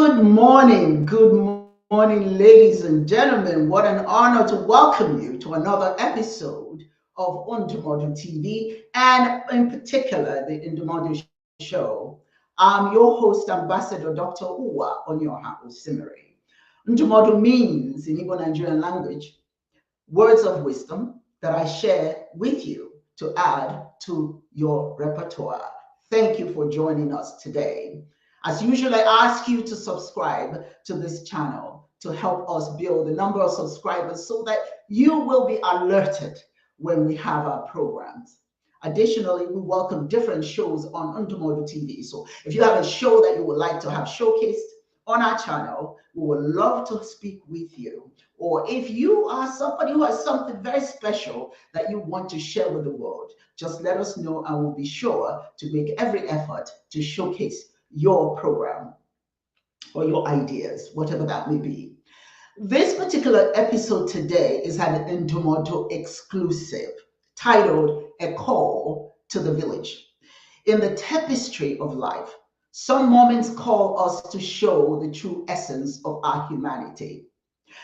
Good morning, ladies and gentlemen. What an honor to welcome you to another episode of Ndumodu TV, and in particular, the Ndumodu Show. I'm your host, Ambassador Dr. Uwa Onyioha Osimiri. Ndumodu means, in Igbo Nigerian language, words of wisdom that I share with you to add to your repertoire. Thank you for joining us today. As usual, I ask you to subscribe to this channel to help us build the number of subscribers so that you will be alerted when we have our programs. Additionally, we welcome different shows on Ndumodu TV. So if you have a show that you would like to have showcased on our channel, we would love to speak with you. Or if you are somebody who has something very special that you want to share with the world, just let us know and we'll be sure to make every effort to showcase your program or your ideas, whatever that may be. This particular episode today is an Ndumodu exclusive titled A Call to the Village. In the tapestry of life, some moments call us to show the true essence of our humanity.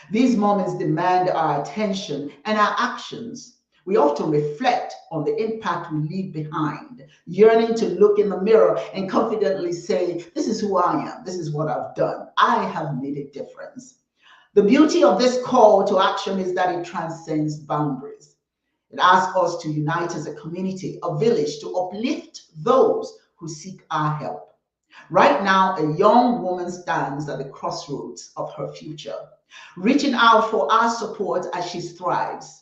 These moments demand our attention and our actions. We often reflect on the impact we leave behind, yearning to look in the mirror and confidently say, this is who I am, this is what I've done, I have made a difference. The beauty of this call to action is that it transcends boundaries. It asks us to unite as a community, a village, to uplift those who seek our help. Right now, a young woman stands at the crossroads of her future, reaching out for our support as she strives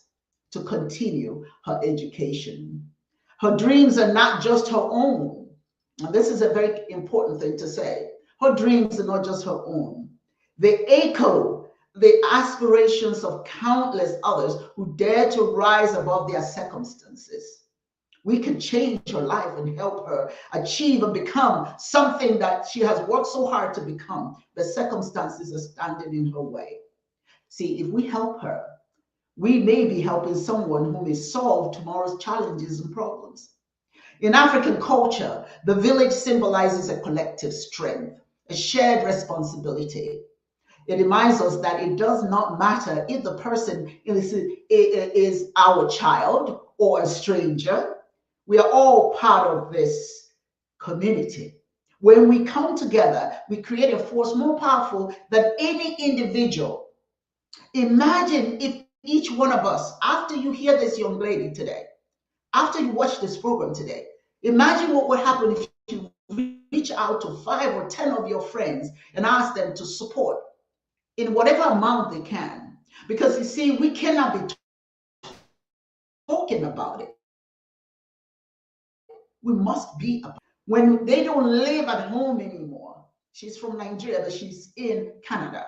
to continue her education. Her dreams are not just her own. And this is a very important thing to say. Her dreams are not just her own. They echo the aspirations of countless others who dare to rise above their circumstances. We can change her life and help her achieve and become something that she has worked so hard to become. The circumstances are standing in her way. See, if we help her, we may be helping someone who may solve tomorrow's challenges and problems. In African culture, the village symbolizes a collective strength, a shared responsibility. It reminds us that it does not matter if the person is our child or a stranger. We are all part of this community. When we come together, we create a force more powerful than any individual. Imagine if each one of us, after you hear this young lady today, after you watch this program today, imagine what would happen if you reach out to 5 or 10 of your friends and ask them to support in whatever amount they can. Because you see, we cannot be talking about it. We must be about it. When they don't live at home anymore, she's from Nigeria, but she's in Canada.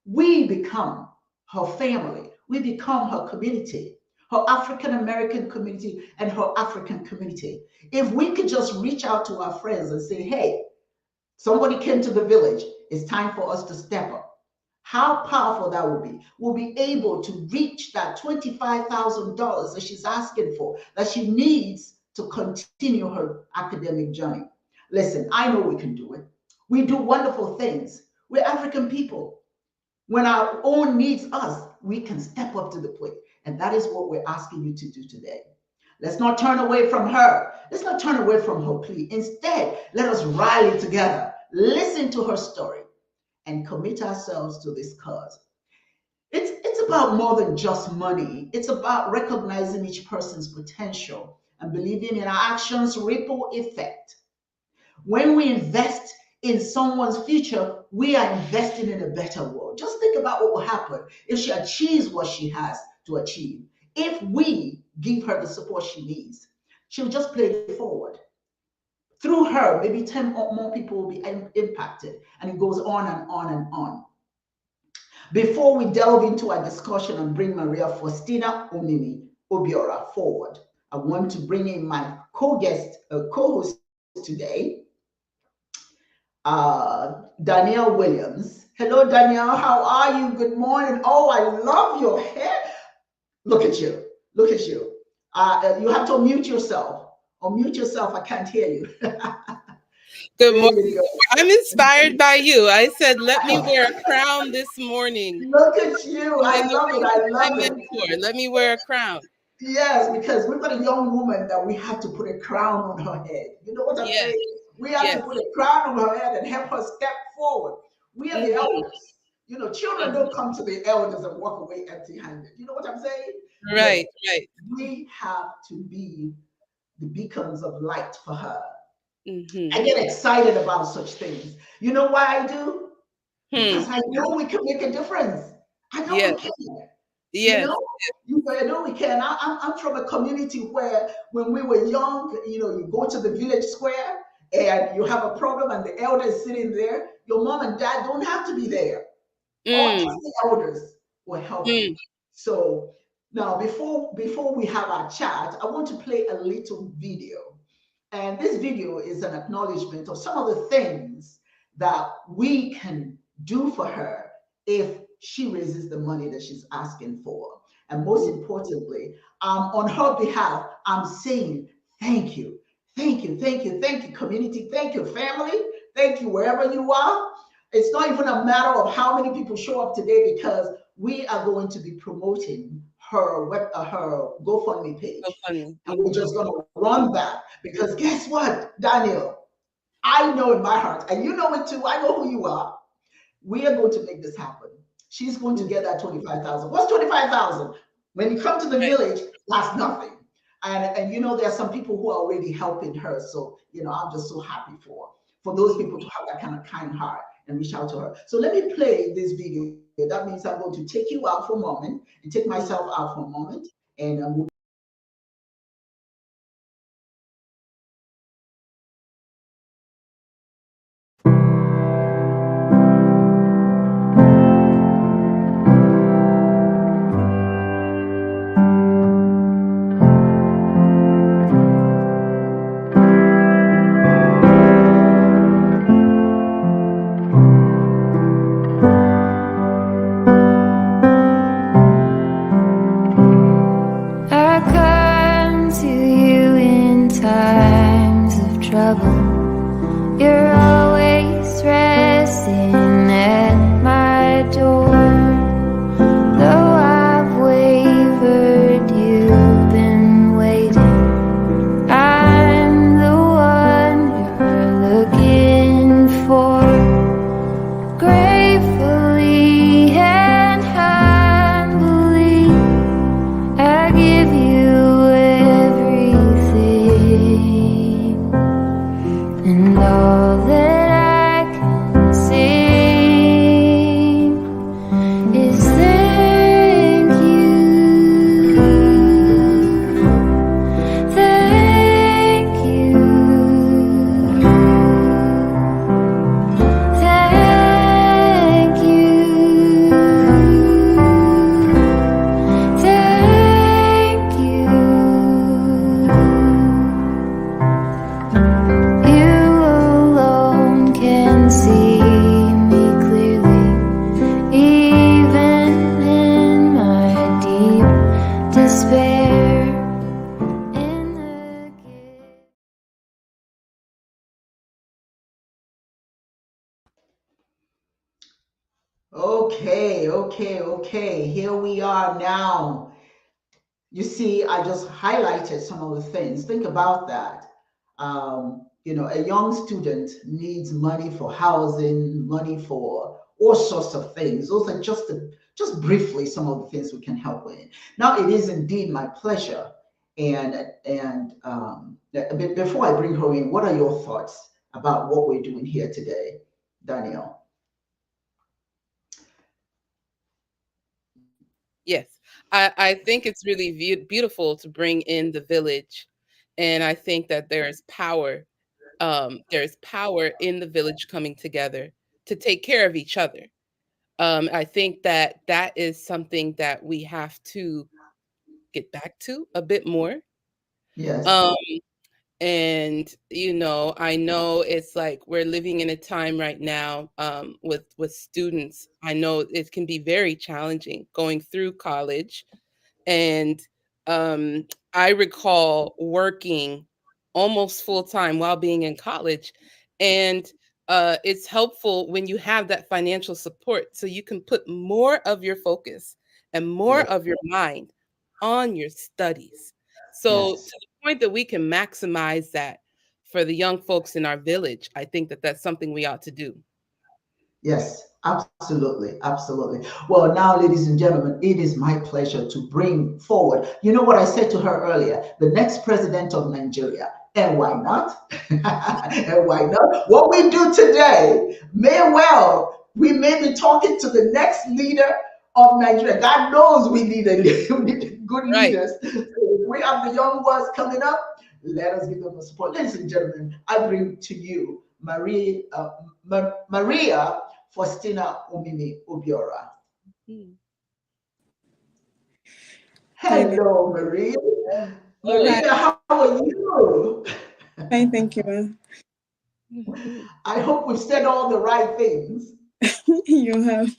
We become her family. We become her community, her African American community and her African community. If we could just reach out to our friends and say, hey, somebody came to the village, it's time for us to step up. How powerful that will be. We'll be able to reach that $25,000 that she's asking for, that she needs to continue her academic journey. Listen, I know we can do it. We do wonderful things. We're African people. When our own needs us, we can step up to the plate. And that is what we're asking you to do today. Let's not turn away from her. Let's not turn away from her plea. Instead, let us rally together, listen to her story, and commit ourselves to this cause. It's about more than just money. It's about recognizing each person's potential and believing in our actions' ripple effect. When we invest in someone's future, we are investing in a better world. Just think about what will happen if she achieves what she has to achieve. If we give her the support she needs, she'll just play it forward. Through her, maybe 10 or more people will be impacted, and it goes on and on and on. Before we delve into our discussion and bring Maria Faustina Omimi Obiora forward, I want to bring in my co-host today, Danielle Williams. Hello, Danielle. How are you? Good morning. Oh, I love your hair. Look at you. Look at you. You have to unmute yourself. Unmute yourself. I can't hear you. Good There morning. you go. I'm inspired by you. I said, let me wear a crown this morning. Look at you. In I the love it. words I of my love it. mentor, let me wear a crown. Yes, because we've got a young woman that we have to put a crown on her head. You know what I'm Yes, saying? We have to yes. put a crown on her head and help her step forward. We are the Hmm. elders. You know, children don't Hmm. come to the elders and walk away empty handed. You know what I'm saying? Yes, Right, right. we have to be the beacons of light for her. I Hmm. get excited about such things. You know why I do? Hmm. Because I know we can make a difference. I know we Yes, can. You yes. know, I know we can. I'm from a community where when we were young, you know, you go to the village square and you have a problem and the elder is sitting there. Your mom and dad don't have to be there. Or just Mm, the elders will help you. mm. So now before we have our chat, I want to play a little video. And this video is an acknowledgement of some of the things that we can do for her if she raises the money that she's asking for. And most importantly, on her behalf, I'm saying thank you, thank you, thank you, thank you, community, thank you, family, thank you, wherever you are. It's not even a matter of how many people show up today because we are going to be promoting her GoFundMe So page, funny. and we're just going to run that because guess what, Daniel? I know in my heart, and you know it too. I know who you are. We are going to make this happen. She's going to Mm, get that 25,000. What's 25,000? When you come to the right. village, that's nothing. And you know, there are some people who are already helping her. So, you know, I'm just so happy for those people to have that kind of kind heart and reach out to her. So let me play this video. That means I'm going to take you out for a moment and take myself Mm. out for a moment. And we'll I come to you in times of trouble. You're always resting at my door. Though I've wavered, you've been waiting. I'm the one you're looking for. Gratefully and humbly, I give you everything, and all that I can sing is thank you, thank you, thank you, thank you. You alone can see me clearly, even in my deep despair. In the gift. okay. Here we are now. You see, I just highlighted some of the things. Think about that. You know, a young student needs money for housing, money for all sorts of things. Those are just briefly some of the things we can help with. Now, it is indeed my pleasure. Before I bring her in, what are your thoughts about what we're doing here today, Danielle? Yes. I think it's really beautiful to bring in the village. And I think that there's power in the village coming together to take care of each other. I think that that is something that we have to get back to a bit more. Yes. Um, and I know it's like we're living in a time right now with students. I know it can be very challenging going through college, and I recall working almost full time while being in college, And it's helpful when you have that financial support, so you can put more of your focus and more Yes, of your mind on your studies. So to yes. the point that we can maximize that for the young folks in our village, I think that that's something we ought to do. Yes, absolutely, absolutely. Well, now, ladies and gentlemen, it is my pleasure to bring forward. You know what I said to her earlier? The next president of Nigeria. And why not? And why not? What we do today may well, we may be talking to the next leader of Nigeria. God knows we need we need good Right. leaders. So if we have the young ones coming up, let us give them the support. Ladies and gentlemen, I bring to you Maria Faustina Omimi Obiora. Mm. Hi there. Hello, Maria. Hello. Hi. Maria, how are you? Fine, thank you. Mhm. I hope we've said all the right things. You have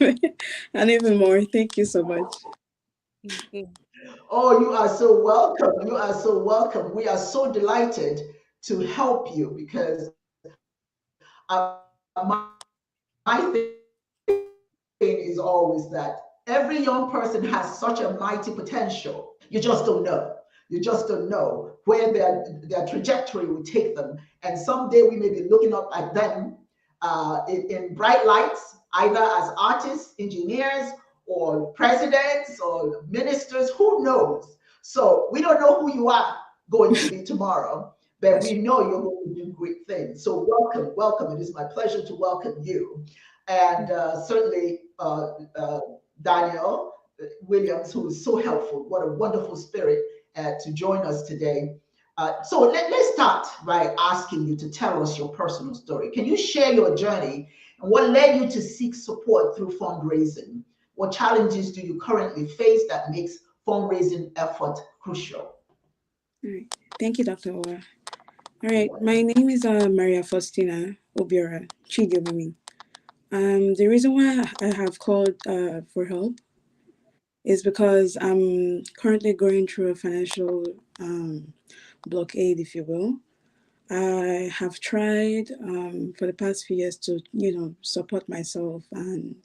and even more. Thank you so much. Mhm. Oh, you are so welcome. You are so welcome. We are so delighted to help you because my thing is always that every young person has such a mighty potential. You just don't know. You just don't know where their trajectory will take them. And someday we may be looking up at them in bright lights, either as artists, engineers, or presidents or ministers. Who knows? So we don't know who you are going to be tomorrow, but we That's know you're going to do great things. So welcome, welcome. It is my pleasure to welcome you. And certainly Danielle Williams, who is so helpful. What a wonderful spirit to join us today. So let's start by asking you to tell us your personal story. Can you share your journey and what led you to seek support through fundraising? What challenges do you currently face that makes fundraising effort crucial? all right. Thank you, Dr. Owa. All right. My name is Maria Faustina Obiora Chidiobumin. The reason why I have called for help is because I'm currently going through a financial blockade, if you will. I have tried for the past few years to, support myself and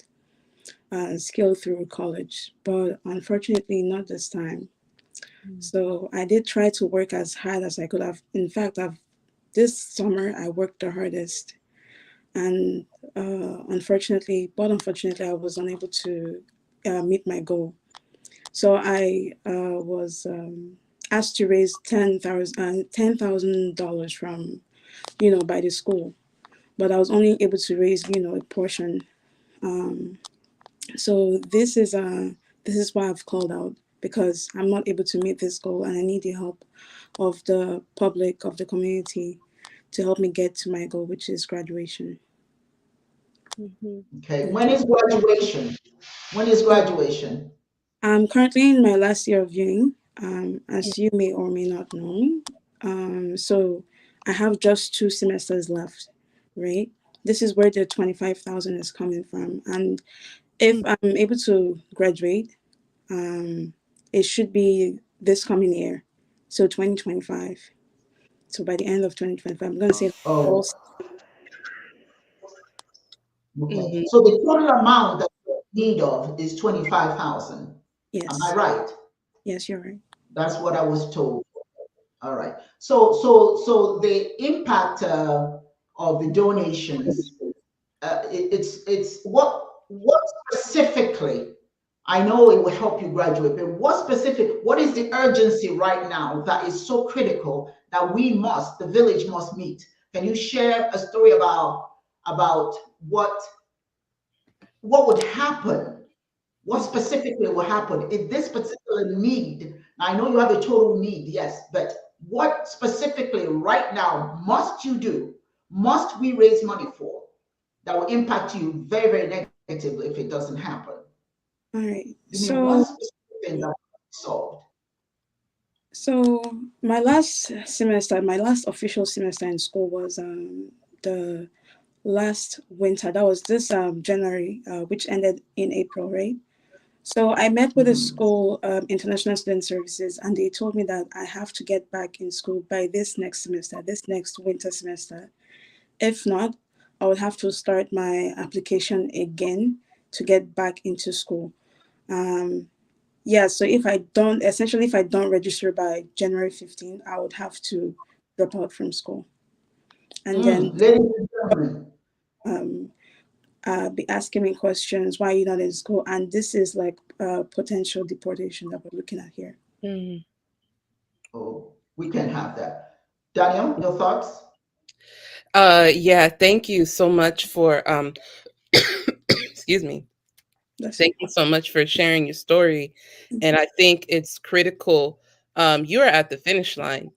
scale through college, but unfortunately, not this time. Mm. So I did try to work as hard as I could have. In fact, this summer I worked the hardest, and unfortunately, I was unable to meet my goal. So I was asked to raise $10,000 from by the school, but I was only able to raise a portion. Um, so this is why I've called out, because I'm not able to meet this goal and I need the help of the public, of the community, to help me get to my goal, which is graduation. Mhm. Okay, Thank when you. is graduation? When is So graduation? I'm currently in my last year of uni, as you may or may not know. So I have just 2 semesters left, right? This is where the 25,000 is coming from. And if Mm. I'm able to graduate, um, it should be this coming year, so 2025. So by the end of 2025, I'm going to say Oh, all. okay. Mhm. So the total amount that you need of is 25,000. Am I Yes, right? yes, you're right. That's what I was told. All right. So the impact of the donations, it's what specifically. I know it will help you graduate, but what is the urgency right now that is so critical that the village must meet? Can you share a story about what what would happen? What Okay. specifically will happen if this particular need? Now, I know you have a total need, yes, but what specifically right now must you do? Must we raise money for that will impact you very, very negatively if it doesn't happen? All right. Give me one So, specific thing that will be solved. so my last official semester in school was the last winter. That was this January, which ended in April, right? So I met with the Mhm. school, International Student Services, and they told me that I have to get back in school by this next semester, this next winter semester. If not, I would have to start my application again to get back into school. Um, yeah, so if I don't register by January 15th, I would have to drop out from school. And then Ladies and gentlemen, um, be asking me questions, why are you not in school? And this is like potential deportation that we're looking at here. Mm. oh, we can have that. Danielle, your thoughts? Yeah, thank you so much for excuse me. That's Thank you so much for sharing your story. And I think it's critical. You are at the finish line.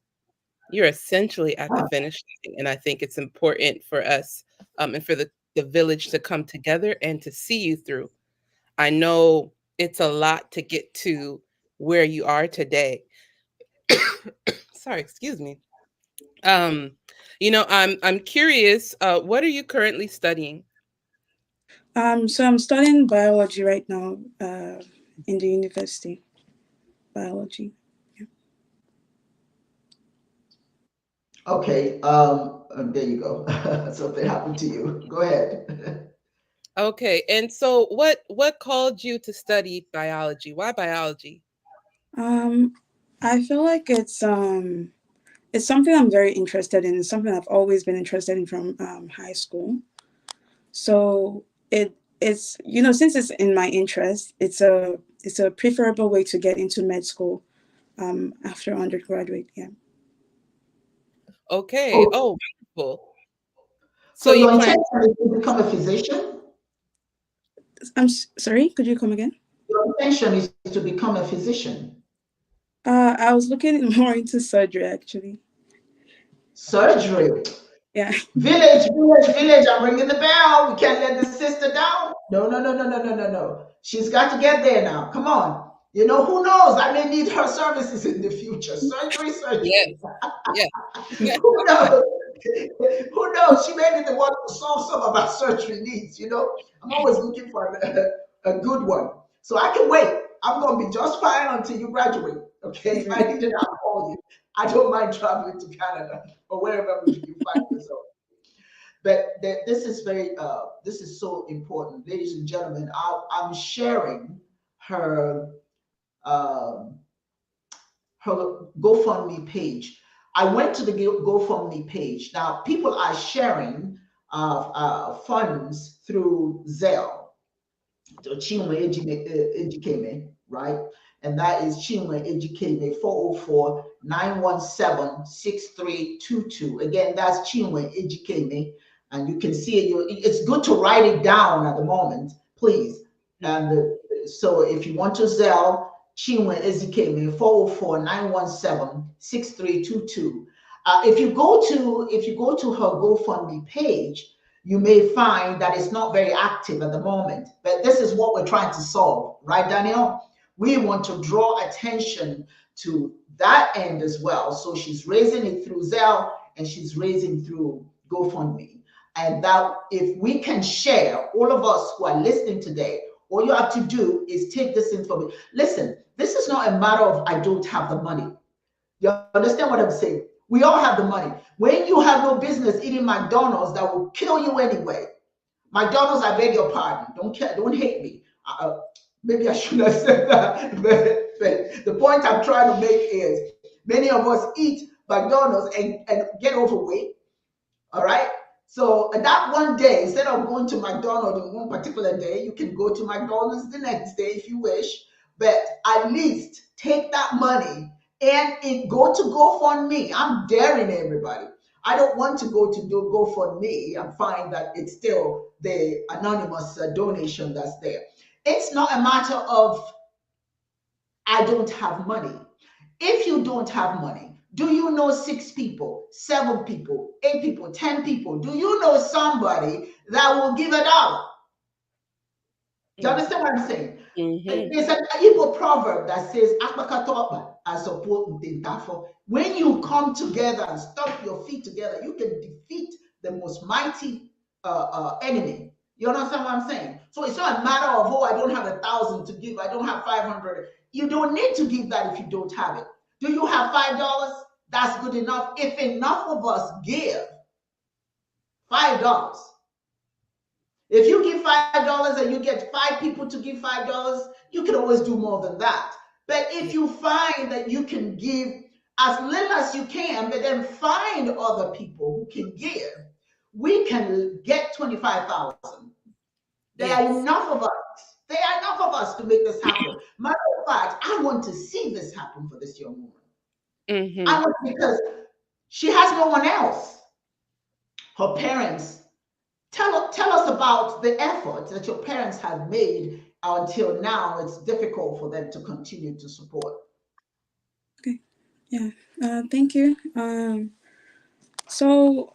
You're essentially at the Ah, finish line. And I think it's important for us and for the village to come together and to see you through. I know it's a lot to get to where you are today. Sorry, excuse me. Um, I'm curious, what are you currently studying? So I'm studying biology right now in the university. Biology. Yeah. okay, there you go. Something happened to you. Go ahead. Okay, and so what called you to study biology? Why biology? Um, I feel like it's something I'm very interested in. It's something I've always been interested in from high school. So it's since it's in my interest, it's a preferable way to get into med school after undergraduate. Yeah. Okay. Oh, Oh, wonderful. So so you your plan intention is to become a physician? Sorry. Could you come again? Your intention is to become a physician. I was looking more into surgery actually. Surgery. Yeah. Village, village, village. I'm ringing the bell. We can't let the sister down. No, no, no, no, no, no, no, no. She's got to get there now. Come on. You know, who knows? I may need her services in the future. Surgery, yes, surgery. yes. Who knows? Who knows? She may be the one to solve some of our surgery needs. You know, I'm always looking for a good one. So I can wait. I'm going to be just fine until you graduate. Okay. All If I right. need it, I'll call you. I don't mind traveling to Canada or wherever you find yourself. But this is so important, ladies and gentlemen. I'm sharing her um, her GoFundMe page. I went to the GoFundMe page. Now, people are sharing funds through Zelle. So Chinwe Ejikeme, right? And that is Chinwe Ejikeme 404-917-6322. Again, that's Chinwe Ejikeme. And you can see it. It's good to write it down at the moment, please. And so if you want to Zelle, Chinwe Ejikeme 404-917-6322. If you go to her GoFundMe page, you may find that it's not very active at the moment. But this is what we're trying to solve, right, Danielle? We want to draw attention to that end as well. So she's raising it through Zelle and she's raising through GoFundMe. And that if we can share, all of us who are listening today, all you have to do is take this information. Listen, this is not a matter of I don't have the money. You understand what I'm saying? We all have the money. When you have no business eating McDonald's, that will kill you anyway. McDonald's, I beg your pardon. Don't hate me. Maybe I shouldn't have said that. But the point I'm trying to make is many of us eat McDonald's and get overweight. All right. So that one day, instead of going to McDonald's on one particular day, you can go to McDonald's the next day if you wish. But at least take that money and go to GoFundMe. I'm daring everybody. I don't want to go to do GoFundMe and find that it's still the anonymous donation that's there. It's not a matter of I don't have money. If you don't have money, do you know 6 people, 7 people, 8 people, 10 people? Do you know somebody that will give $1? Do you understand what I'm saying? Mm-hmm. There's an Igbo proverb that says, "Akpakatopa as support ntintafo." When you come together and stomp your feet together, you can defeat the most mighty enemy. You understand what I'm saying? So it's not a matter of, oh, I don't have 1,000 to give, I don't have 500. You don't need to give that if you don't have it. Do you have $5? That's good enough. If enough of us give $5. If you give $5 and you get 5 people to give $5, you can always do more than that. But if you find that you can give as little as you can, but then find other people who can give, we can get 25,000. There are Yes. enough of us. There are enough of us to make this happen. Matter of fact, I want to see this happen for this young woman. I Mm-hmm. want because she has no one else. Her parents. Tell us about the effort that your parents have made until now. It's difficult for them to continue to support. Okay. Yeah. Thank you. So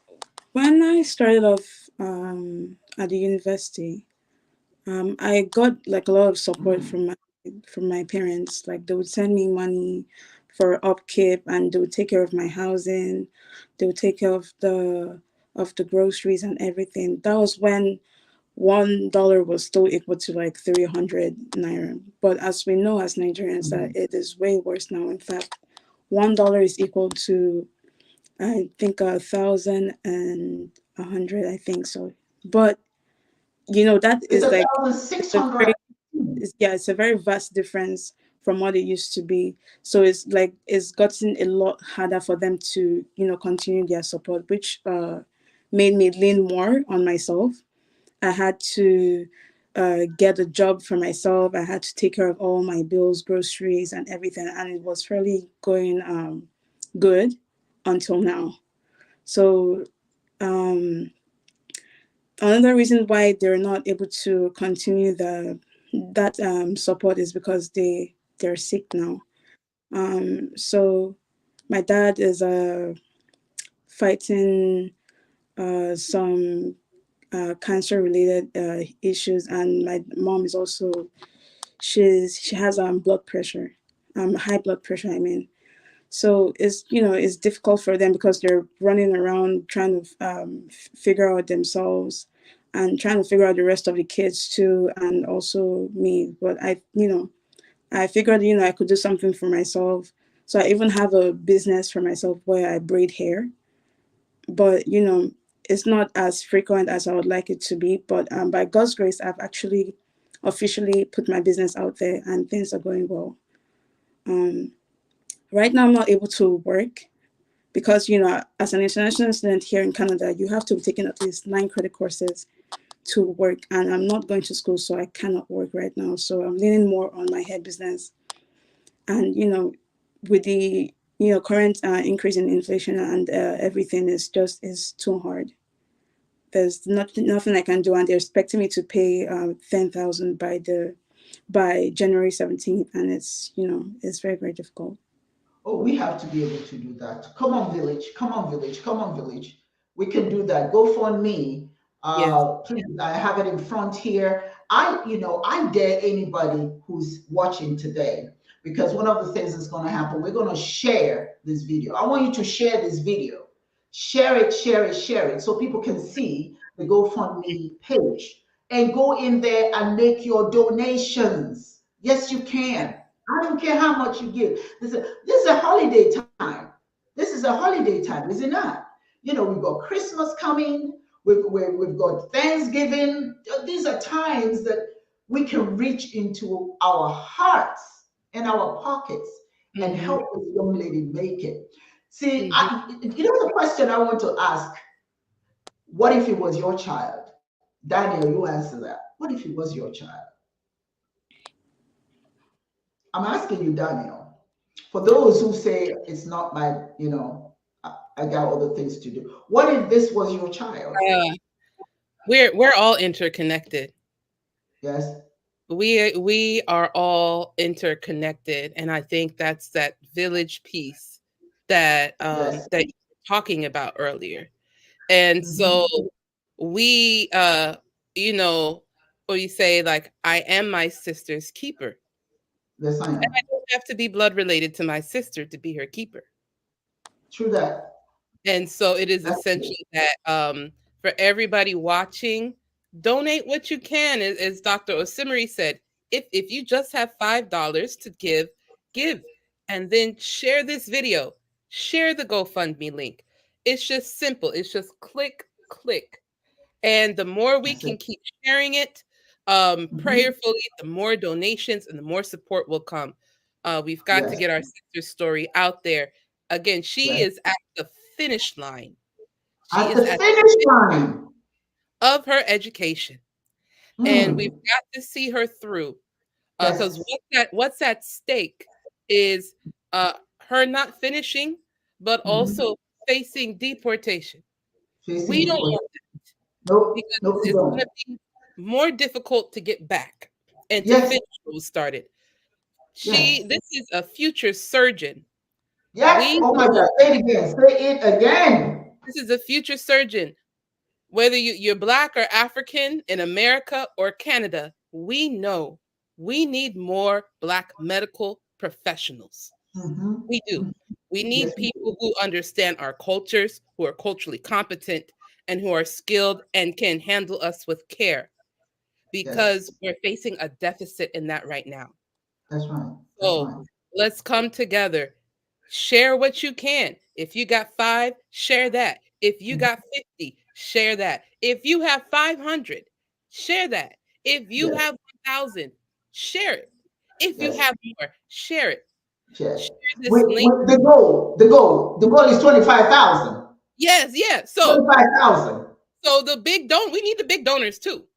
when I started off at the university, I got like a lot of support from my parents. Like they would send me money for upkeep, and they would take care of my housing. They would take care of the groceries and everything. That was when $1 was still equal to like 300 naira. But as we know as Nigerians, that Mhm. it is way worse now. In fact, $1 is equal to I think 1,100. I think so. But that It's is a like thousand six it's a hundred. very it's a very vast difference from what it used to be. So it's like it's gotten a lot harder for them to continue their support, which made me lean more on myself. I had to get a job for myself. I had to take care of all my bills, groceries, and everything, and it was fairly going good until now. So um, another reason why they're not able to continue that support is because they're sick now. So my dad is fighting some cancer related issues, and my mom is also she has blood pressure, high blood pressure. I mean, so it's difficult for them because they're running around trying to figure out themselves and trying to figure out the rest of the kids too, and also me. But I figured I could do something for myself. So I even have a business for myself where I braid hair, but it's not as frequent as I would like it to be. But by God's grace, I've actually officially put my business out there, and things are going well. Um, right now, I'm not able to work because as an international student here in Canada, you have to be taking at least 9 credit courses to work, and I'm not going to school, so I cannot work right now. So I'm leaning more on my hair business, and with the current increase in inflation and everything is too hard. There's nothing I can do, and they're expecting me to pay 10,000 by January 17th, and it's very, very difficult. Oh, we have to be able to do that. Come on, village. Come on, village. Come on, village. We can do that. Go for me. Yes. Please, I have it in front here. I dare anybody who's watching today, because one of the things that's going to happen, we're going to share this video. I want you to share this video. Share it, share it, share it, so people can see the GoFundMe page and go in there and make your donations. Yes, you can. I don't care how much you give. This is a holiday time. This is a holiday time, is it not? We've got Christmas coming. We've got Thanksgiving. These are times that we can reach into our hearts and our pockets and Mm-hmm. help this young lady make it. See, Mm-hmm. the question I want to ask: what if it was your child? Daniel, you answer that. What if it was your child? I'm asking you, Daniel. For those who say it's not my, I got other things to do. What if this was your child? Uh, we're all interconnected. Yes, We are all interconnected, and I think that's that village piece that you were talking about earlier. And so hmm we you know or you say like I am my sister's keeper. yes, I And am. I don't have to be blood related to my sister to be her keeper. True that. And so it is That's essential it. that for everybody watching, donate what you can. As Dr. Osimiri said, if you just have $5 to give, give. And then share this video, share the GoFundMe link. It's just simple. It's just click, click. And the more we That's can it. keep sharing it prayerfully, the more donations and the more support will come. We've got to Yes. get our sister's story out there. Again, she Yes. is at the finish line. She At the is at finish line. of her education. And we've Mm. got to see her through. Because Yes. what's at stake is her not finishing, but Mm-hmm. also facing deportation. Facing We don't deportation. want that Nope. because Nope, you it's going to don't. be more difficult to get back and to Yes. finish what was started. Yes. This is a future surgeon. Yes. We Oh my know God. Say it again. Say it again. this is a future surgeon. Whether you're Black or African in America or Canada, we know we need more Black medical professionals. Mm-hmm. We do. Mm-hmm. We Yes, need we do. people who understand our cultures, who are culturally competent, and who are skilled and can handle us with care Yes. because we're facing a deficit in that right now. That's right. That's So right. let's come together. Share what you can. If you got 5, share that. If you Mhm. got 50, share that. If you have 500, share that. If you Yes. have 1,000, share it. If you Yes. have more, share it. Yes. Share this link. With the goal is 25,000. Yes, yeah. 25,000. So the big we need the big donors too.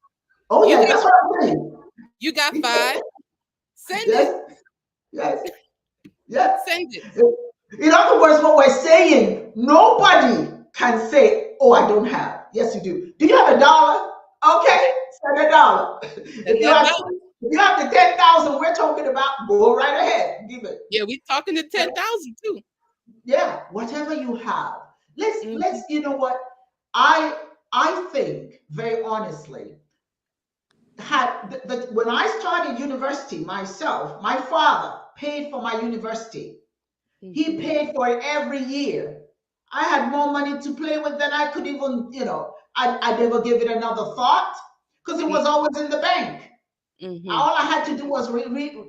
Oh You yeah, got that's what I'm saying. you got 5, send it. Yes. Yes. Yes. Send it. In other words, what we're saying, nobody can say, "Oh, I don't have." Yes, you do. Do you have $1? Okay, send $1. Send that dollar. If you have the 10,000 we're talking about, go right ahead, give it. Yeah, we talking to 10,000 too. Yeah, whatever you have. Let's Mhm. you know what I think very honestly had when I started university myself, my father paid for my university. He Mhm. paid for it every year. I had more money to play with than I could even, I never gave it another thought because it was always in the bank. Mhm. All I had to do was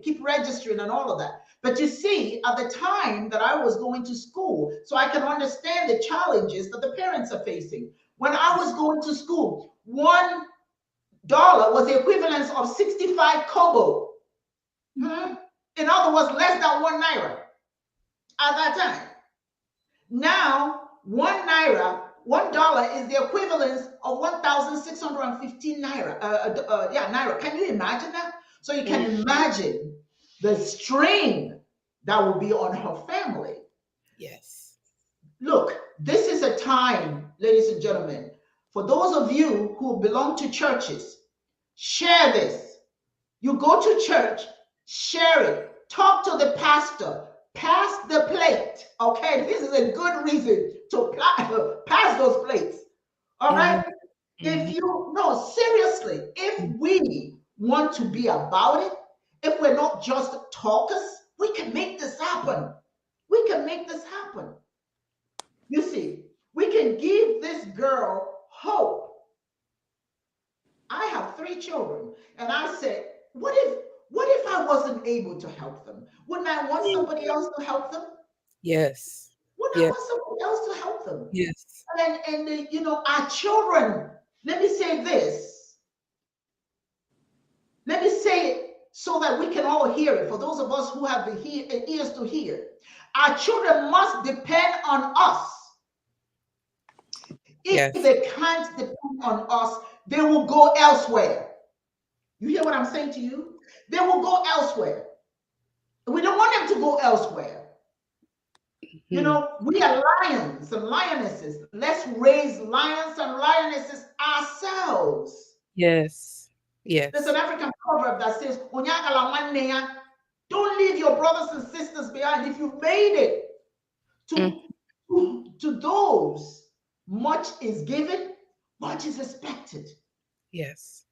keep registering and all of that. But you see, at the time that I was going to school, so I can understand the challenges that the parents are facing. When I was going to school, $1 was the equivalent of 65 kobo. Hmm? In other words, less than 1 naira at that time. Now, 1 naira, $1 is the equivalent of 1,615 naira. Yeah, naira. Can you imagine that? So you can Mm. imagine the strain that will be on her family. Yes. Look, this is a time, ladies and gentlemen, for those of you who belong to churches, share this. You go to church, share it, talk to the pastor, pass the plate. Okay, this is a good reason to pass those plates. All Mhm. right. If Mhm. you no seriously, if we want to be about it, if we're not just talkers, we can make this happen. We can make this happen. You see, we can give this girl hope. I have 3 children, and I said, what if I wasn't able to help them? Wouldn't I want Mm. somebody else to help them? Yes. Wouldn't I Yes. want somebody else to help them? Yes. And our children, let me say this. Let me say it so that we can all hear it. For those of us who have the ears to hear, our children must depend on us. If Yes. they can't depend on us, they will go elsewhere. You hear what I'm saying to you? They will go elsewhere. We don't want them to go elsewhere. Mhm. We are lions and lionesses. Let's raise lions and lionesses ourselves. Yes. There's an Yes. African proverb that says, don't leave your brothers and sisters behind. If you've made it Mm. to those, much is given, much is expected. Yes.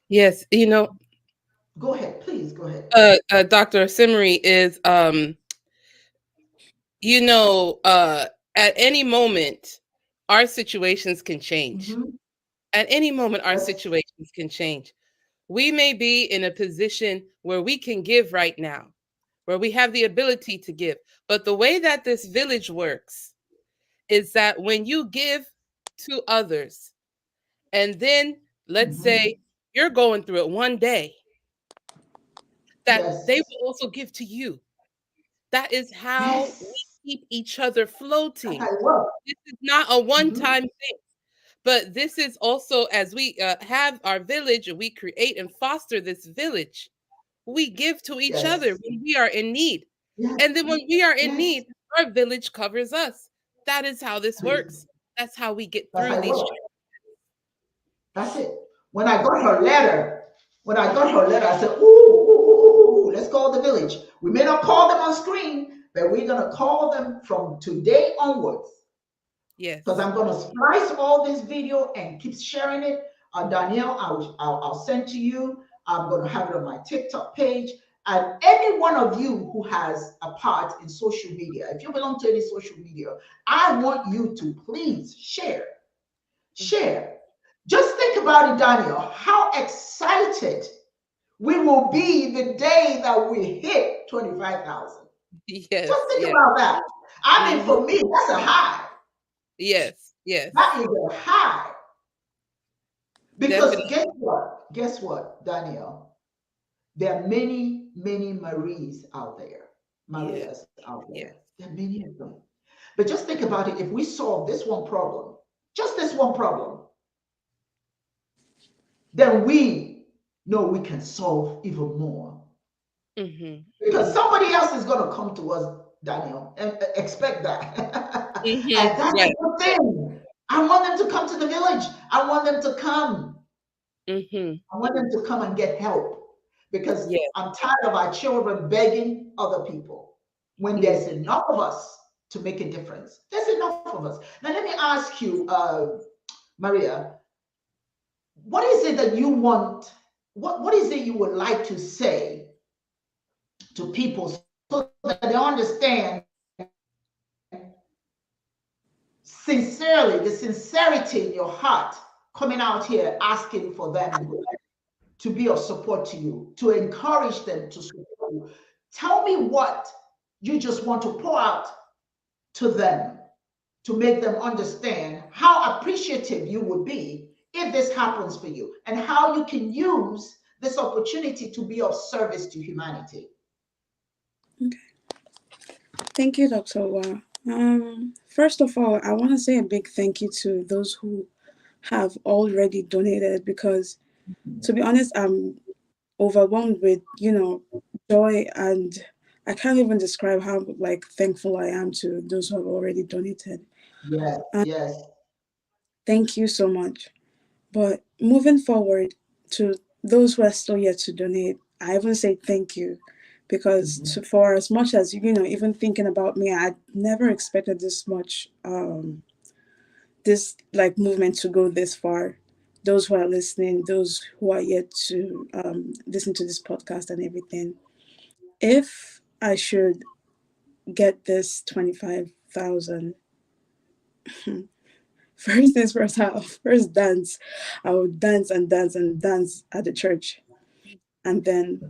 Yes. Go ahead, please go ahead. Dr. Osimiri is you know, at any moment, our situations can change. Mhm. At any moment, our Yes. situations can change. We may be in a position where we can give right now, where we have the ability to give. But the way that this village works is that when you give to others. And then let's say you're going through it one day, that Yes. they will also give to you. That is how we Yes. keep each other That's floating. how it works. This is not a Mhm. one-time thing, but this is also, as we have our village and we create and foster this village, we give to each other Yes. when we are in need. Yes. And then when we are in Yes. need, our village covers us. That is how this works. That's how we get That's how through it these. works. That's it. When I got her letter, I said, ooh, ooh, ooh, ooh, ooh, let's call the village. We may not call them on screen, but we're gonna call them from today onwards. Because Yes. I'm gonna splice all this video and keep sharing it. Danielle, I'll send to you. I'm gonna have it on my TikTok page. And any one of you who has a part in social media, if you belong to any social media, I want you to please share. Mhm. Share. Just think about it, Daniel, how excited we will be the day that we hit 25,000. Just Yes. think Yes. about that. I mean, Mhm. for me, that's a high. Yes. Yes. That is a high. Because Definitely. guess what? Guess what, Daniel? There are many, many Maries out there. Yes. Marias out there. Yes. There are many of them. But just think about it. If we solve this one problem, just this one problem, then we know we can solve even more. Mhm. Because Mhm. somebody else is going to come to us, Daniel, and expect that. Mhm. And that's a Right. good thing. I want them to come to the village. I want them to come. Mhm. I want them to come and get help because Yes. I'm tired of our children begging other people when Mhm. there's enough of us to make a difference. There's enough of us. Now, let me ask you, Maria, what is it that you want? What is it you would like to say to people so that they understand sincerely the sincerity in your heart coming out here asking for them to be of support to you, to encourage them to support you? Tell me what you just want to pour out to them to make them understand how appreciative you would be if this happens for you and how you can use this opportunity to be of service to humanity. Okay. Thank you, Dr. Wa. First of all, I want to say a big thank you to those who have already donated because, to be honest, I'm overwhelmed with, joy, and I can't even describe how like thankful I am to those who have already donated. Yes, And yes. thank you so much. But moving forward, to those who are still yet to donate, I even say thank you because Mhm. for as much as even thinking about me, I never expected this much, this like movement to go this far. Those who are listening, those who are yet to listen to this podcast and everything. If I should get this 25,000, first things first, I'll first dance. I will dance and dance and dance at the church, and then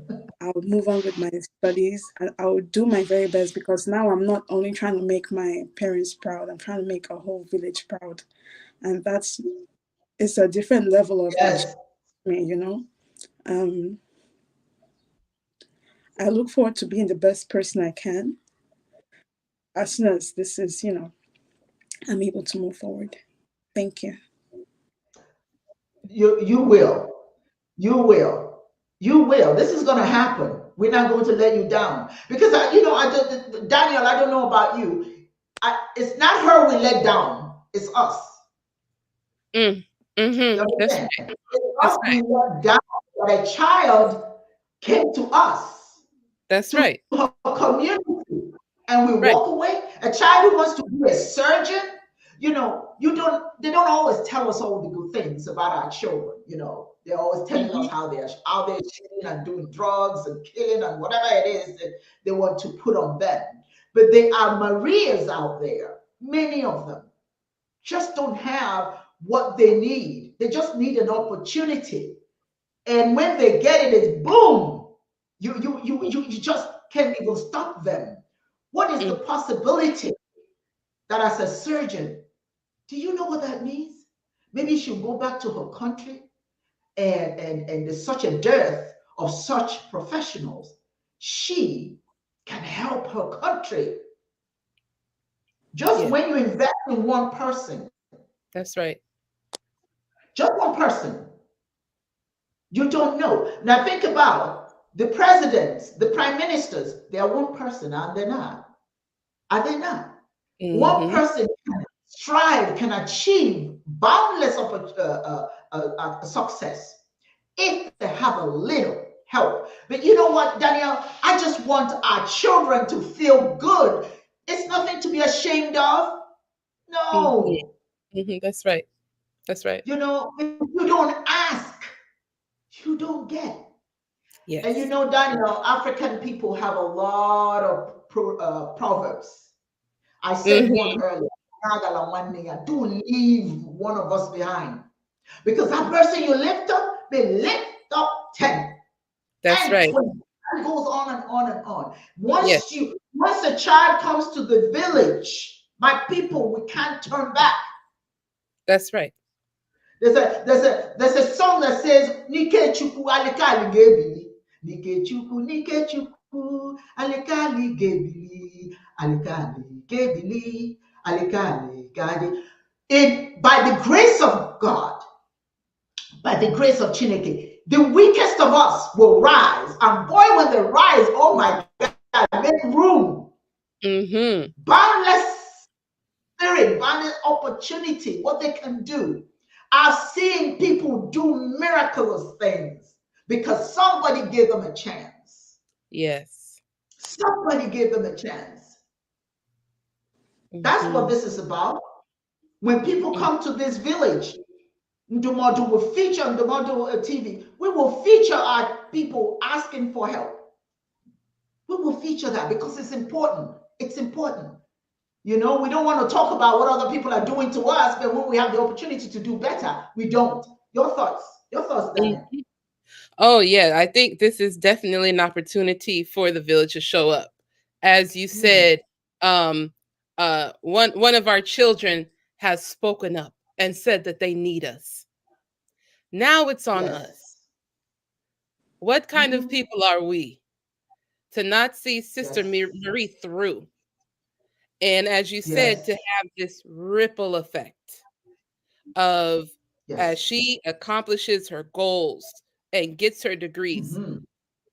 I would move on with my studies. And I would do my very best because now I'm not only trying to make my parents proud, I'm trying to make a whole village proud. And that's it's a different level of Yes. achievement. Um, I look forward to being the best person I can as soon as this is, I'm able to move forward. Thank you. You will. You will. You will. This is going to happen. We're not going to let you down because Daniel. I don't know about you. It's not her we let down. It's us. Mm. You Mhm. That's understand? right. It's That's us we right. let down. That a child came to us, That's to right. her community, and we walk Right. away. A child who wants to be a surgeon, they don't always tell us all the good things about our children. They're always telling us Mhm. how they're out there shooting and doing drugs and killing and whatever it is that they want to put on them. But there are Marias out there, many of them just don't have what they need. They just need an opportunity. And when they get it, it's boom. You just can't even stop them. What is the Mm. possibility that as a surgeon, do you know what that means? Maybe she'll go back to her country, and there's such a dearth of such professionals. She can help her country. Just Yeah, when you invest in one person, that's right. just one person, you don't know. Now think about the presidents, the prime ministers. They are one person, are they not? Are they not? One Mm-hmm. person can strive, can achieve boundless success if they have a little help. But you know what, Danielle? I just want our children to feel good. It's nothing to be ashamed of. Mm-hmm. No. Mm-hmm. That's right. That's right. If you don't ask, you don't get. And Yes. Danielle, African people have a lot of proverbs. I said Mm-hmm. one earlier. Don't leave one of us behind. Because that person you lift up, they lift up 10 That's and right. 20. And goes on and on and on. Yes. Once a child comes to the village, my people, we can't turn back. That's right. There's a song that says Nike Chuku Alikali Gebili. Nike Chuku, Nike Chuku, Alikali Gebili, Alikali Gebili, Alikali Gadi. It by the grace of God, by the grace of Chineke, the weakest of us will rise. And boy, when they rise, oh my God, make room. Mm-hmm. Boundless spirit, boundless opportunity, what they can do. I've seen people do miraculous things because somebody gave them a chance. Yes. Somebody gave them a chance. That's what Mm-hmm. this is about. When people come to this village, Ndumodu will feature on Ndumodu TV. We will feature our people asking for help. We will feature that because it's important. It's important. We don't want to talk about what other people are doing to us, but when we have the opportunity to do better, we don't. Your thoughts? Your thoughts, Daniel? Mm-hmm. Oh, yeah. I think this is definitely an opportunity for the village to show up. As you Mm, said, um, one of our children has spoken up and said that they need us. Now it's on yes. us. What kind of Mm-hmm. people are we to not see Sister Yes. Marie through? And as you said, Yes. to have this ripple effect of as Yes. she accomplishes her goals and gets her degrees, Mm-hmm.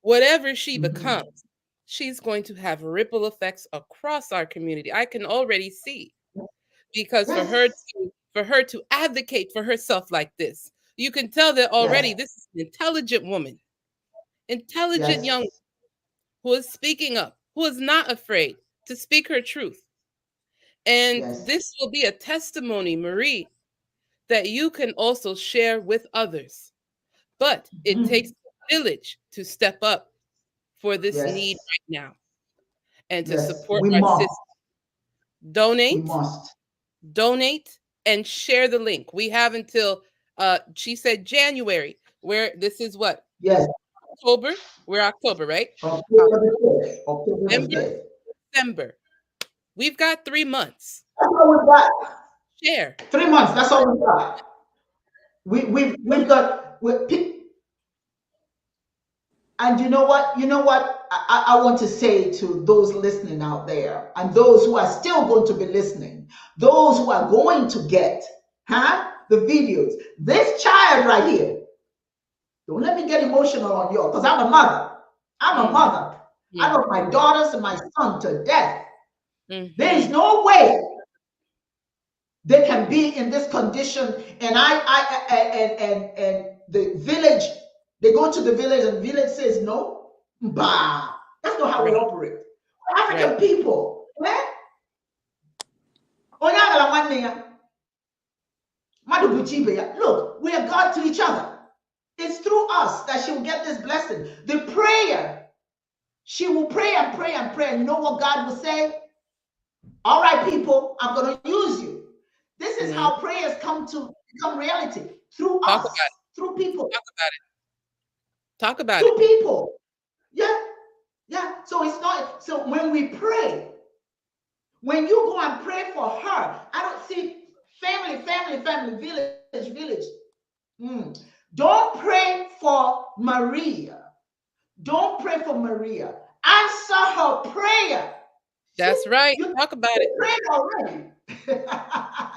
whatever she Mm-hmm. becomes, she's going to have ripple effects across our community. I can already see because Yes. for her to advocate for herself like this, you can tell that already Yes. this is an intelligent woman, intelligent Yes. young who is speaking up, who is not afraid to speak her truth. And Yes. this will be a testimony, Marie, that you can also share with others. But it takes Mm-hmm. a village to step up for this need Yes. right now and to Yes. support We our must. sisters. We Donate, must. donate, and share the link. We have until she said January, where this is what? Yes. October? We're October, right? October the 5th. October the November, 5th. December. We've got 3 months. That's all we've got. Share. 3 months. That's all we've got. We've got. And you know what? I want to say to those listening out there and those who are still going to be listening, those who are going to get the videos. This child right here, don't let me get emotional on you because I'm a mother. I'm a Mm-hmm. mother. I love my daughters and my son to death. There is Mm-hmm. no way they can be in this condition. And and the village, they go to the village and the village says no. Bah, that's not how we Right. operate. We're African Right. people. Eh? Onyagala nwanne ya, mmadụ bụ chi ibe ya. Look, we are God to each other. It's through us that she will get this blessing. The prayer, she will pray and pray and pray. And you know what God will say? All right, people, I'm going to use you. This is Mm-hmm. how prayers come to become reality through Talk us, about it. through people, Talk about it. Talk about through it. people. Yeah, yeah. So it's not. So when we pray, when you go and pray for her, I don't see family, village. village. Mm. Don't pray for Maria. Don't pray for Maria. Answer her prayer. That's See, right. you Talk about it. prayed already. You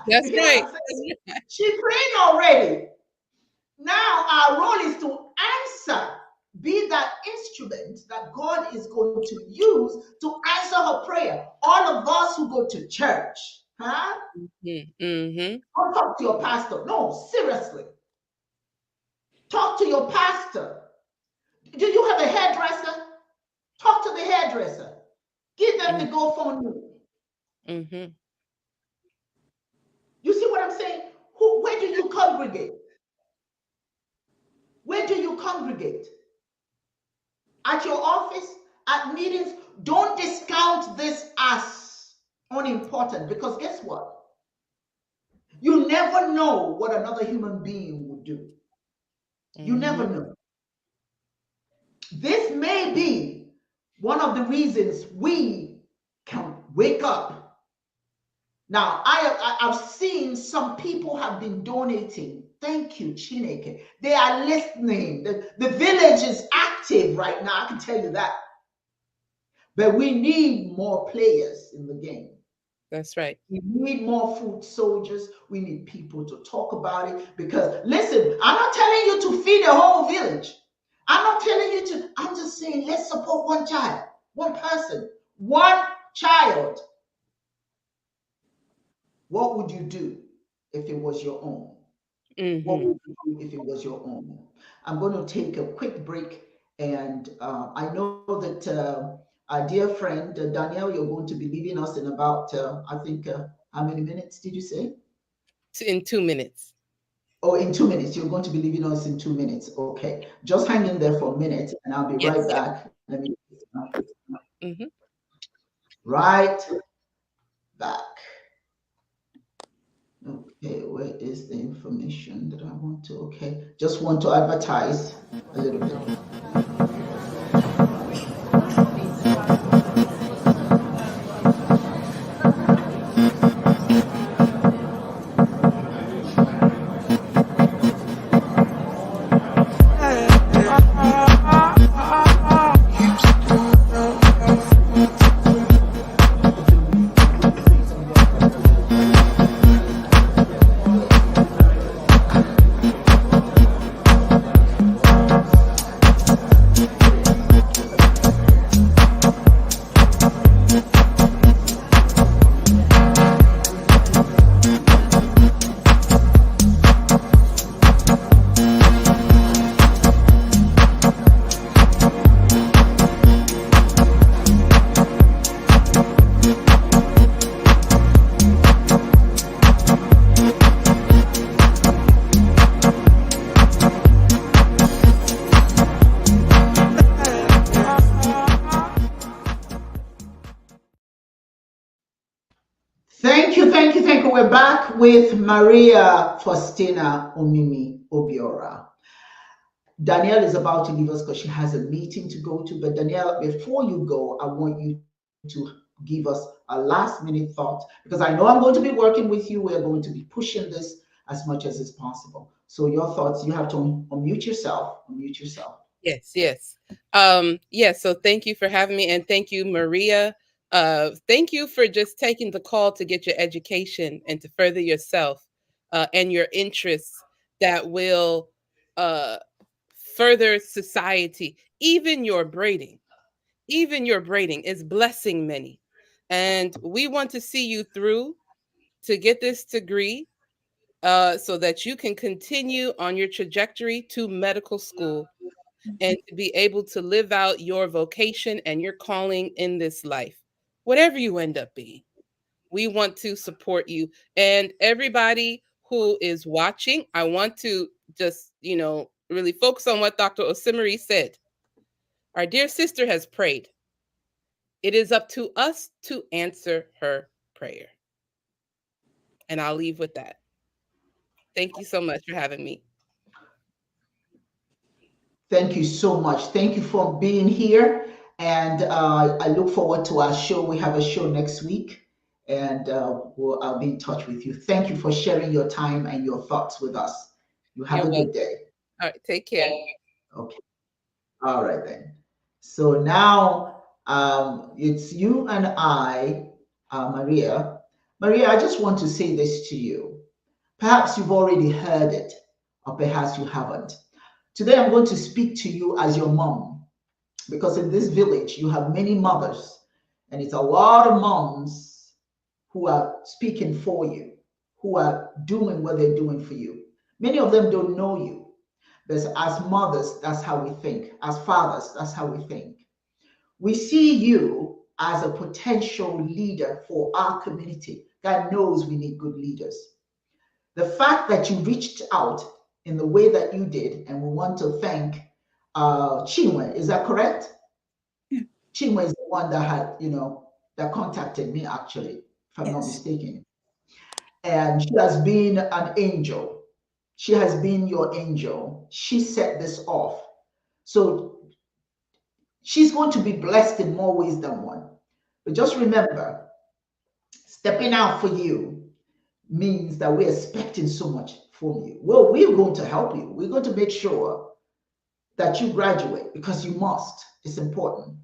That's hear what right. I'm saying? She prayed already. Now our role is to answer, be that instrument that God is going to use to answer her prayer. All of us who go to church, huh? Mm-hmm. Don't talk to your pastor. No, seriously. Talk to your pastor. Do you have a hairdresser? Talk to the hairdresser. Give them the GoFundMe. Mm-hmm. You see what I'm saying? Where do you congregate? Where do you congregate? At your office? At meetings? Don't discount this as unimportant because guess what? You never know what another human being will do. You never know. This may be one of the reasons we can wake up. Now, I've seen some people have been donating. Thank you, Chineke. They are listening. The village is active right now, I can tell you that. But we need more players in the game. That's right. We need more food soldiers. We need people to talk about it. Because listen, I'm not telling you to feed a whole village. I'm not telling you to, I'm just saying let's support one child, one person, one child. What would you do if it was your own? What Mm-hmm. would you do if it was your own? I'm going to take a quick break. And I know that our dear friend Danielle, you're going to be leaving us in about, I think, how many minutes did you say? In 2 minutes. Oh, in 2 minutes. You're going to be leaving us in 2 minutes. Okay. Just hang in there for a minute and I'll be right Yes. back. Let me Mm-hmm. right back. Okay, where is the information that I want to? Okay, just want to advertise a little bit. Thank you, thank you, thank you. We're back with Maria Faustina Omimi Obiora. Danielle is about to leave us because she has a meeting to go to. But Danielle, before you go, I want you to give us a last minute thought because I know I'm going to be working with you. We're going to be pushing this as much as is possible. So your thoughts, you have to unmute yourself. Unmute yourself. Yes, yes. Yes, so thank you for having me and thank you, Maria. Thank you for just taking the call to get your education and to further yourself and your interests that will uh, further society. Even your braiding is blessing many. And we want to see you through to get this degree so that you can continue on your trajectory to medical school and to be able to live out your vocation and your calling in this life, whatever you end up being. We want to support you. And everybody who is watching, I want to just, really focus on what Dr. Osimiri said. Our dear sister has prayed. It is up to us to answer her prayer. And I'll leave with that. Thank you so much for having me. Thank you so much. Thank you for being here. And I look forward to our show. We have a show next week. and I'll be in touch with you. Thank you for sharing your time and your thoughts with us. You have You're a welcome. good day. All right, take care. Okay. All right then. So now it's you and I, Maria. Maria, I just want to say this to you. Perhaps you've already heard it, or perhaps you haven't. Today I'm going to speak to you as your mom, because in this village you have many mothers, and it's a lot of moms who are speaking for you, who are doing what they're doing for you. Many of them don't know you. But as mothers, that's how we think. As fathers, that's how we think. We see you as a potential leader for our community. God knows we need good leaders. The fact that you reached out in the way that you did, and we want to thank Chinwe, is that correct? Yeah. Chinwe is the one that had, that contacted me actually, if I'm not Yes. mistaken. And she has been an angel. She has been your angel. She set this off. So she's going to be blessed in more ways than one. But just remember, stepping out for you means that we're expecting so much from you. Well, we're going to help you. We're going to make sure that you graduate, because you must. It's important.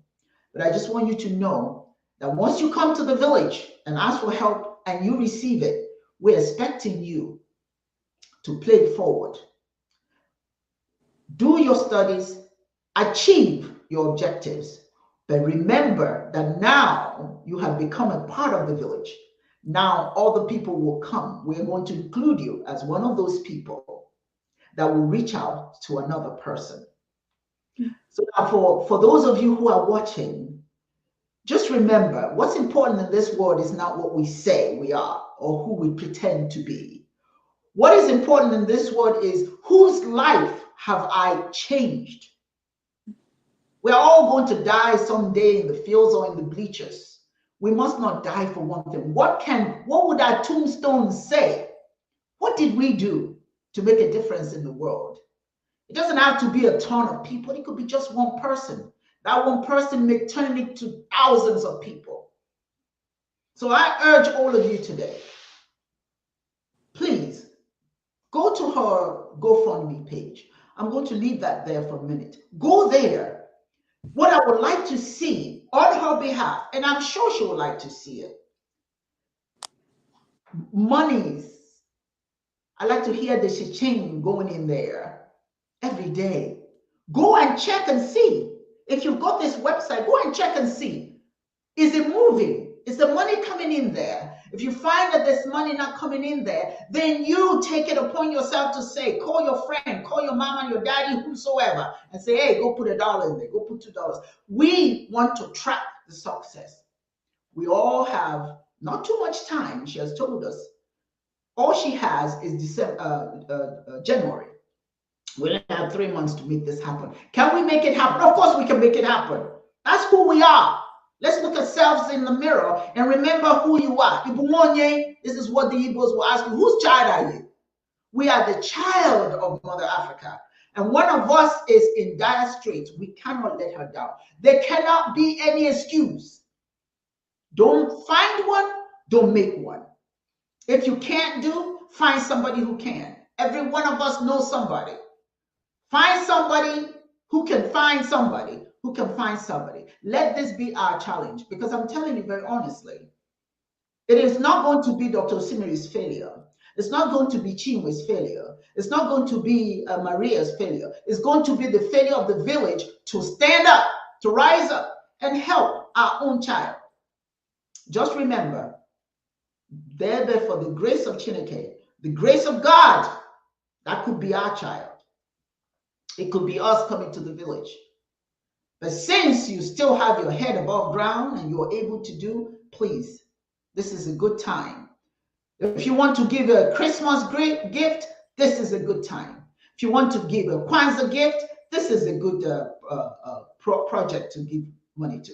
But I just want you to know that once you come to the village and ask for help and you receive it, we're expecting you to play it forward. Do your studies, achieve your objectives, but remember that now you have become a part of the village. Now all the people will come. We're going to include you as one of those people that will reach out to another person. So now for those of you who are watching, just remember, what's important in this world is not what we say we are or who we pretend to be. What is important in this world is whose life have I changed? We're all going to die someday in the fields or in the bleachers. We must not die for one thing. What would our tombstone say? What did we do to make a difference in the world? It doesn't have to be a ton of people. It could be just one person. That one person may turn into thousands of people. So I urge all of you today, please go to her GoFundMe page. I'm going to leave that there for a minute. Go there. What I would like to see on her behalf, and I'm sure she would like to see it, monies. I like to hear the cha-ching going in there every day. Go and check and see. If you've got this website, go and check and see. Is it moving? Is the money coming in there? If you find that there's money not coming in there, then you take it upon yourself to say, call your friend, call your mama, your daddy, whosoever, and say, hey, go put $1 in there, go put $2. We want to track the success. We all have not too much time, she has told us. All she has is January. We don't have 3 months to make this happen. Can we make it happen? Of course we can make it happen. That's who we are. Let's look ourselves in the mirror and remember who you are. This is what the Igbos will ask you. Whose child are you? We are the child of Mother Africa. And one of us is in dire straits. We cannot let her down. There cannot be any excuse. Don't find one. Don't make one. If you can't do, find somebody who can. Every one of us knows somebody. Find somebody who can find somebody who can find somebody. Let this be our challenge, because I'm telling you very honestly, it is not going to be Dr. Osimiri's failure. It's not going to be Chinwe's failure. It's not going to be Maria's failure. It's going to be the failure of the village to stand up, to rise up and help our own child. Just remember, there for the grace of Chineke, the grace of God, that could be our child. It could be us coming to the village. But since you still have your head above ground and you're able to do, please, this is a good time. If you want to give a Christmas gift, this is a good time. If you want to give a Kwanzaa gift, this is a good project to give money to.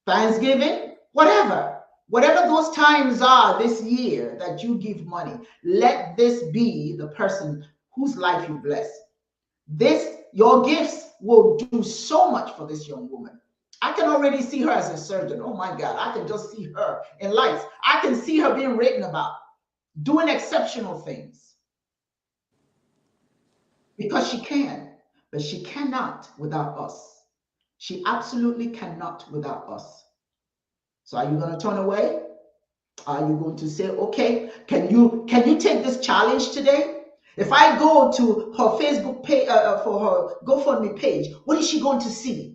Thanksgiving, whatever those times are this year that you give money, let this be the person whose life you bless. Your gifts will do so much for this young woman. I can already see her as a surgeon. Oh my God, I can just see her in lights. I can see her being written about, doing exceptional things because she can, but she cannot without us. She absolutely cannot without us. So are you going to turn away? Are you going to say, okay, can you take this challenge today? If I go to her Facebook page, for her GoFundMe page, what is she going to see?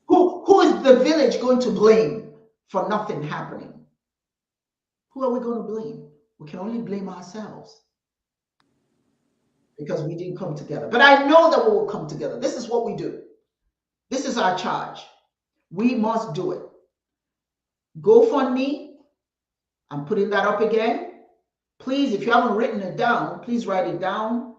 Who is the village going to blame for nothing happening? Who are we going to blame? We can only blame ourselves because we didn't come together. But I know that we will come together. This is what we do. This is our charge. We must do it. GoFundMe, I'm putting that up again. Please, if you haven't written it down, please write it down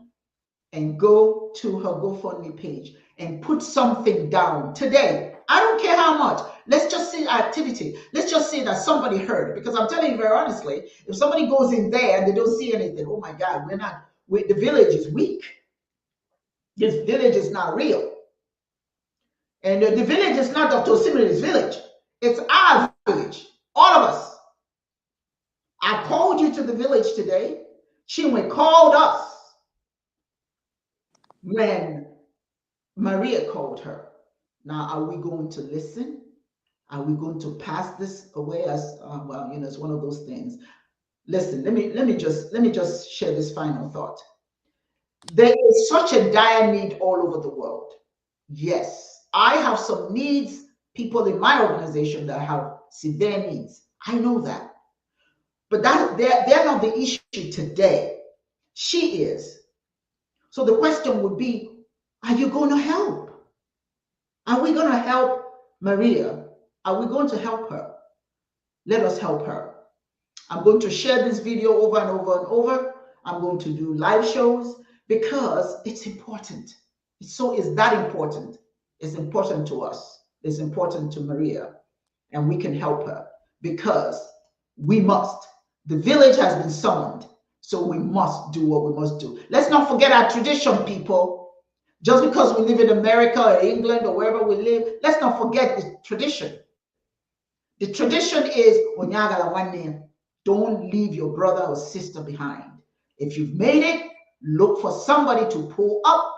and go to her GoFundMe page and put something down today. I don't care how much. Let's just see activity. Let's just say that somebody heard. Because I'm telling you very honestly, if somebody goes in there and they don't see anything, oh my God, the village is weak. This village is not real. And the village is not Dr. Osimiri's village. It's our village. All of us. I called you to the village today. Chinwe called us when Maria called her. Now, are we going to listen? Are we going to pass this away as well? You know, it's one of those things. Listen, let me just share this final thought. There is such a dire need all over the world. Yes, I have some needs. People in my organization that have severe needs. I know that, but they're not the issue today. She is. So the question would be, are you going to help? Are we going to help Maria? Are we going to help her? Let us help her. I'm going to share this video over and over and over. I'm going to do live shows because it's important. It's that important. It's important to us. It's important to Maria. And we can help her because we must. The village has been summoned. So we must do what we must do. Let's not forget our tradition, people. Just because we live in America or England or wherever we live, let's not forget the tradition. The tradition is don't leave your brother or sister behind. If you've made it, look for somebody to pull up.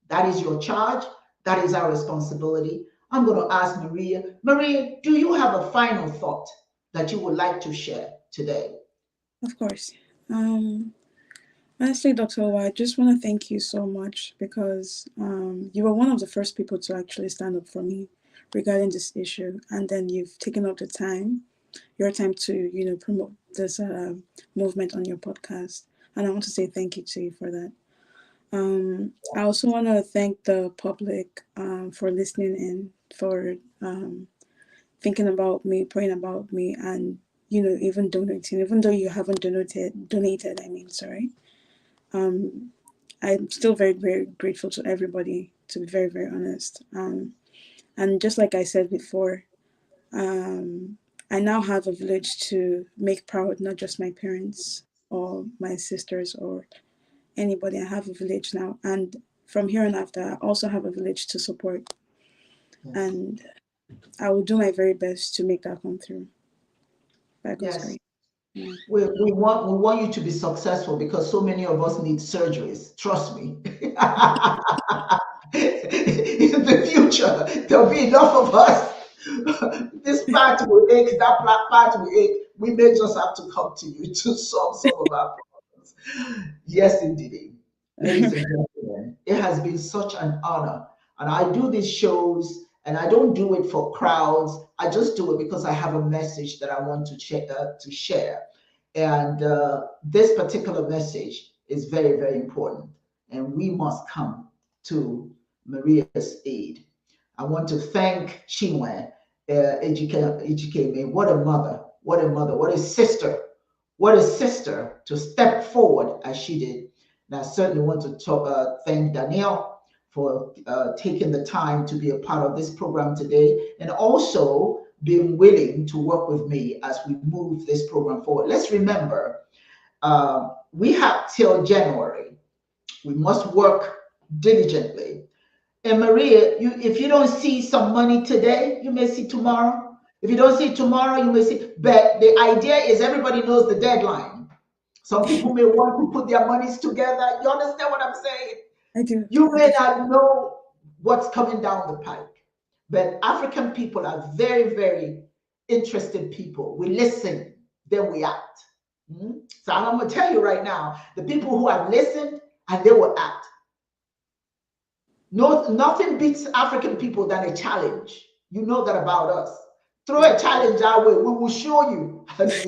That is your charge. That is our responsibility. I'm going to ask Maria. Maria, do you have a final thought that you would like to share today? Of course. Honestly, Dr. Owa, I just want to thank you so much because you were one of the first people to actually stand up for me regarding this issue, and then you've taken up your time to promote this movement on your podcast, and I want to say thank you to you for that. I also want to thank the public for listening in, for thinking about me, praying about me, and even donating, even though you haven't donated. I mean, sorry. I'm still very, very grateful to everybody, to be very, very honest. And just like I said before, I now have a village to make proud, not just my parents or my sisters or anybody. I have a village now. And from here on after, I also have a village to support. Yes. And I will do my very best to make that come through. By God's grace. Yeah. We want you to be successful because so many of us need surgeries. Trust me. In the future, there'll be enough of us. This part will ache, that part will ache. We may just have to come to you to solve some of our problems. Yes, indeed. Ladies and gentlemen, it has been such an honor. And I do these shows and I don't do it for crowds. I just do it because I have a message that I want to share. And this particular message is very, very important. And we must come to Maria's aid. I want to thank Chinwe Ejikeme. What a mother, what a mother, what a sister to step forward as she did. And I certainly want to thank Danielle for taking the time to be a part of this program today, and also being willing to work with me as we move this program forward. Let's remember, we have till January. We must work diligently. And Maria, if you don't see some money today, you may see tomorrow. If you don't see it tomorrow, you may see. But the idea is everybody knows the deadline. Some people may want to put their monies together. You understand what I'm saying? I do. You may not know what's coming down the pike, but African people are very, very interested people. We listen, then we act. So I'm going to tell you right now, the people who have listened and they will act. No, nothing beats African people than a challenge. You know that about us. Throw a challenge our way. We will show you. As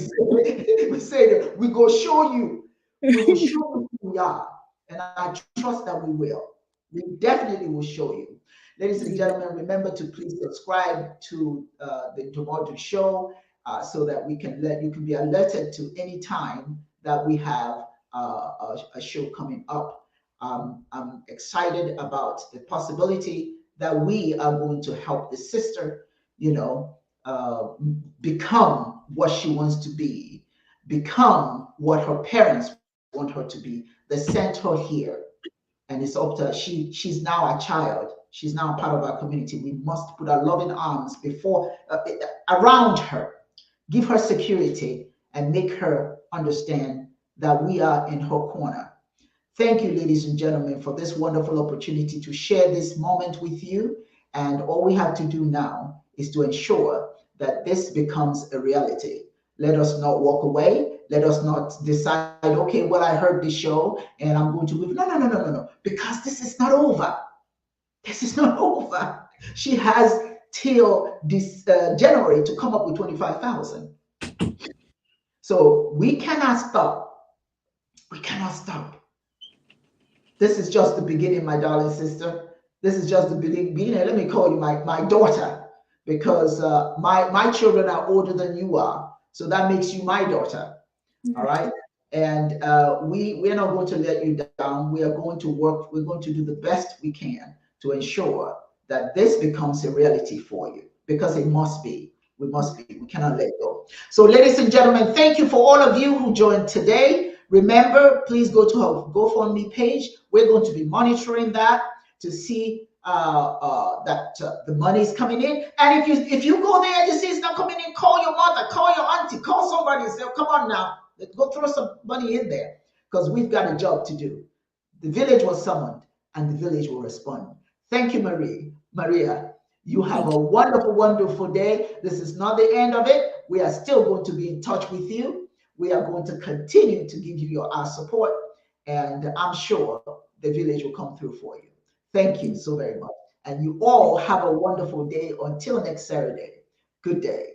we say that we go show you. We will show you who we are. And I trust that we will. We definitely will show you. Ladies and gentlemen, remember to please subscribe to the Ndumodu show so that you can be alerted to any time that we have a show coming up. I'm excited about the possibility that we are going to help the sister, become what she wants to be, become what her parents want her to be. They sent her here, and it's up to her. She's now a child. She's now part of our community. We must put our loving arms around her, give her security, and make her understand that we are in her corner. Thank you, ladies and gentlemen, for this wonderful opportunity to share this moment with you. And all we have to do now is to ensure that this becomes a reality. Let us not walk away. Let us not decide, okay, well, I heard this show and I'm going to leave. No, because this is not over. This is not over. She has till this January to come up with 25,000. So we cannot stop. We cannot stop. This is just the beginning, my darling sister. This is just the beginning. Let me call you my daughter, because my children are older than you are. So that makes you my daughter. All right. And we're not going to let you down. We are going to work. We're going to do the best we can to ensure that this becomes a reality for you, because it must be. We must be. We cannot let go. So, ladies and gentlemen, thank you for all of you who joined today. Remember, please go to our GoFundMe page. We're going to be monitoring that to see that the money is coming in. And if you go there and you see it's not coming in, call your mother, call your auntie, call somebody and say, come on now, let's go throw some money in there, because we've got a job to do. The village was summoned and the village will respond. Thank you, Maria. You have a wonderful, wonderful day. This is not the end of it. We are still going to be in touch with you. We are going to continue to give you our support, and I'm sure the village will come through for you. Thank you so very much. And you all have a wonderful day until next Saturday. Good day.